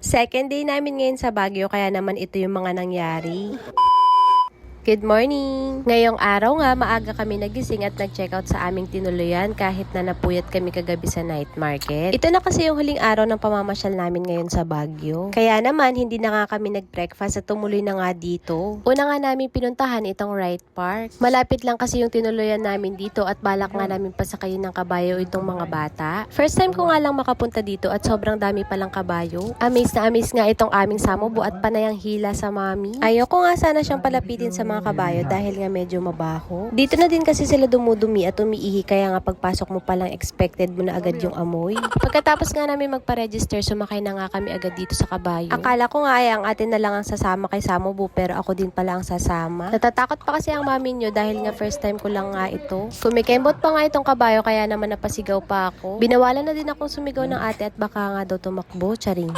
Second day namin ngayon sa Baguio, kaya naman ito yung mga nangyari. Good morning! Ngayong araw nga, maaga kami nagising at nag-check out sa aming tinuluyan kahit na napuyat kami kagabi sa night market. Ito na kasi yung huling araw ng pamamasyal namin ngayon sa Baguio. Kaya naman, hindi na nga kami nag-breakfast at tumuloy na nga dito. Una nga namin pinuntahan itong Wright Park. Malapit lang kasi yung tinuluyan namin dito at balak nga namin pasakayin ng kabayo itong mga bata. First time ko nga lang makapunta dito at sobrang dami palang kabayo. Amaze na amaze nga itong aming samobo at panayang hila sa mami. Ayoko nga sana siyang palapitin sa mga kabayo dahil nga medyo mabaho. Dito na din kasi sila dumudumi at umiihi, kaya nga pagpasok mo palang expected mo na agad yung amoy. Pagkatapos nga namin magpa-register, sumakay na nga kami agad dito sa kabayo. Akala ko nga ay ang atin na lang ang sasama kay Samobu, pero ako din pala ang sasama. Natatakot pa kasi ang mami nyo dahil nga first time ko lang nga ito. Kumikembot pa nga itong kabayo, kaya naman napasigaw pa ako. Binawalan na din akong sumigaw ng ate at baka nga daw tumakbo, charing.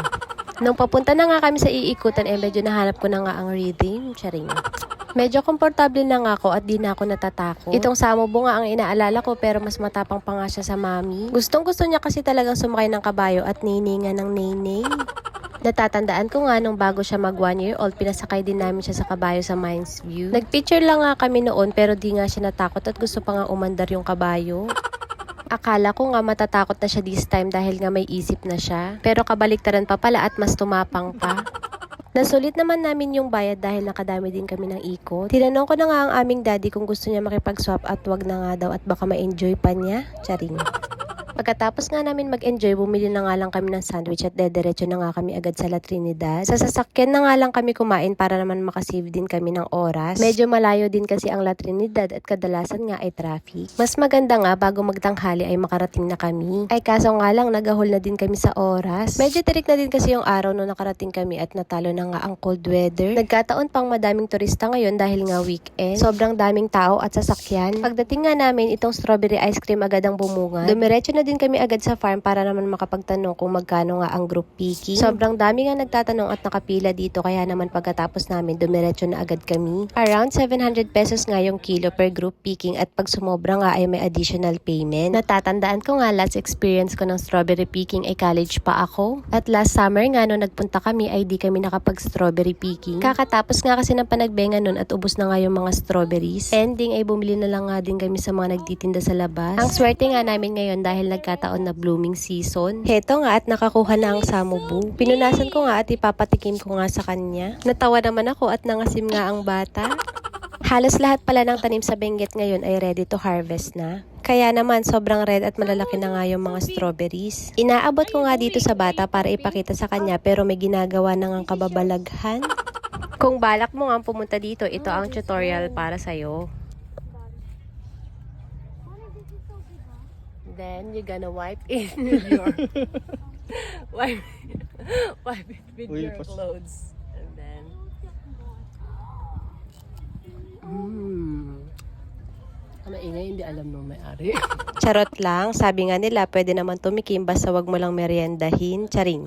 Nung papunta na nga kami sa iikutan, medyo nahanap ko na nga ang rhythm, charing. Medyo komportable na nga ako at di na ako natatakot. Itong Samobo nga ang inaalala ko, pero mas matapang pa nga siya sa mami. Gustong gusto niya kasi talagang sumakay ng kabayo at niningan ng neneng. Natatandaan ko nga nung bago siya mag 1 year old, pinasakay din namin siya sa kabayo sa Mines View. Nagpicture lang nga kami noon, pero di nga siya natakot at gusto pa nga umandar yung kabayo. Akala ko nga matatakot na siya this time dahil nga may isip na siya. Pero kabaliktaran pa pala at mas tumapang pa. Nasulit naman namin yung bayad dahil nakadami din kami ng ikot. Tinanong ko na nga ang aming daddy kung gusto niya makipag-swap at wag na nga daw at baka ma-enjoy pa niya. Charing. Pagkatapos nga namin mag-enjoy, bumili na nga lang kami ng sandwich at dediretso na nga kami agad sa La Trinidad. Sa sasakyan na nga lang kami kumain para naman makasave din kami ng oras. Medyo malayo din kasi ang La Trinidad at kadalasan nga ay traffic. Mas maganda nga bago magtanghali ay makarating na kami. Ay kaso nga lang nagahol na din kami sa oras. Medyo tirik na din kasi yung araw nung nakarating kami at natalo na nga ang cold weather. Nagkataon pang madaming turista ngayon dahil nga weekend. Sobrang daming tao at sasakyan. Pagdating nga namin, itong strawberry ice cream agad ang bumunga. Dumiretso na din kami agad sa farm para naman makapagtanong kung magkano nga ang group picking. Sobrang dami nga nagtatanong at nakapila dito, kaya naman pagkatapos namin dumiretso na agad kami. Around 700 pesos nga yung kilo per group picking at pag sumobra nga ay may additional payment. Natatandaan ko nga last experience ko ng strawberry picking ay college pa ako. At last summer nga nung nagpunta kami ay di kami nakapag strawberry picking. Kakatapos nga kasi ng panagbenga nun at ubos na nga yung mga strawberries. Ending ay bumili na lang nga din kami sa mga nagtitinda sa labas. Ang swerte nga namin ngayon dahil nagkataon na blooming season. Heto nga at nakakuha na ang Samobu. Pinunasan ko nga at ipapatikim ko nga sa kanya. Natawa naman ako at nangasim nga ang bata. Halos lahat pala ng tanim sa Benguet ngayon ay ready to harvest na. Kaya naman sobrang red at malalaki na nga yung mga strawberries. Inaabot ko nga dito sa bata para ipakita sa kanya, pero may ginagawa na ngang kababalaghan. Kung balak mo nga pumunta dito, ito ang tutorial para sa'yo. Then you're gonna wipe it with your wipe it with your clothes, and then ano ingay, hindi alam nung may-ari. Charot lang, sabi nga nila pwede naman tumikim basta wag mo lang meriendahin. Charing.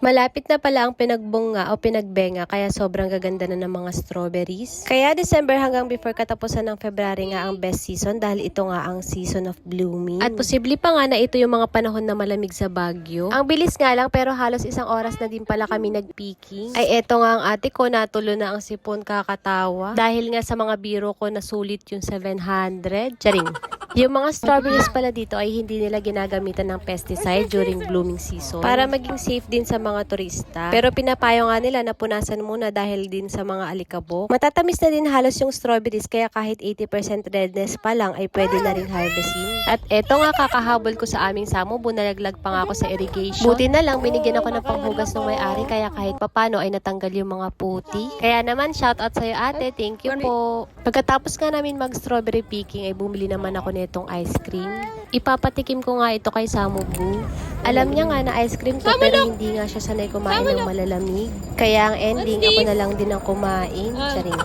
Malapit na pala ang pinagbunga o pinagbenga, kaya sobrang gaganda na ng mga strawberries. Kaya December hanggang before katapusan ng February nga ang best season dahil ito nga ang season of blooming. At posible pa nga na ito yung mga panahon na malamig sa Baguio. Ang bilis nga lang pero halos isang oras na din pala kami nagpicking. Ay eto nga ang ate ko, natulo na ang sipon, kakatawa. Dahil nga sa mga biro ko nasulit yung 700. Charing. Yung mga strawberries pala dito ay hindi nila ginagamitan ng pesticide during blooming season para maging safe din sa mga turista. Pero pinapayo nga nila na punasan muna dahil din sa mga alikabok. Matatamis na din halos yung strawberries, kaya kahit 80% redness pa lang ay pwede na rin harvesting. At eto nga kakahabol ko sa aming Samobu, nalaglag pa nga ako sa irrigation. Buti na lang binigyan ako ng panghugas ng may-ari, kaya kahit papano ay natanggal yung mga puti. Kaya naman shout out sa'yo ate, thank you po. Pagkatapos nga namin mag strawberry picking ay bumili naman ako nitong ice cream. Ipapatikim ko nga ito kay Samobu. Alam niya nga na ice cream to, pero hindi nga siya sanay kumain ng malalamig. Kaya ang ending, ako na lang din ang kumain. Charing.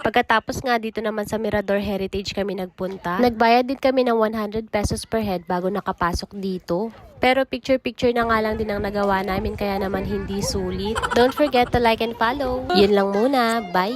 Pagkatapos nga dito naman sa Mirador Heritage kami nagpunta. Nagbayad din kami ng 100 pesos per head bago nakapasok dito. Pero picture-picture na nga lang din ang nagawa namin, kaya naman hindi sulit. Don't forget to like and follow. Yun lang muna. Bye!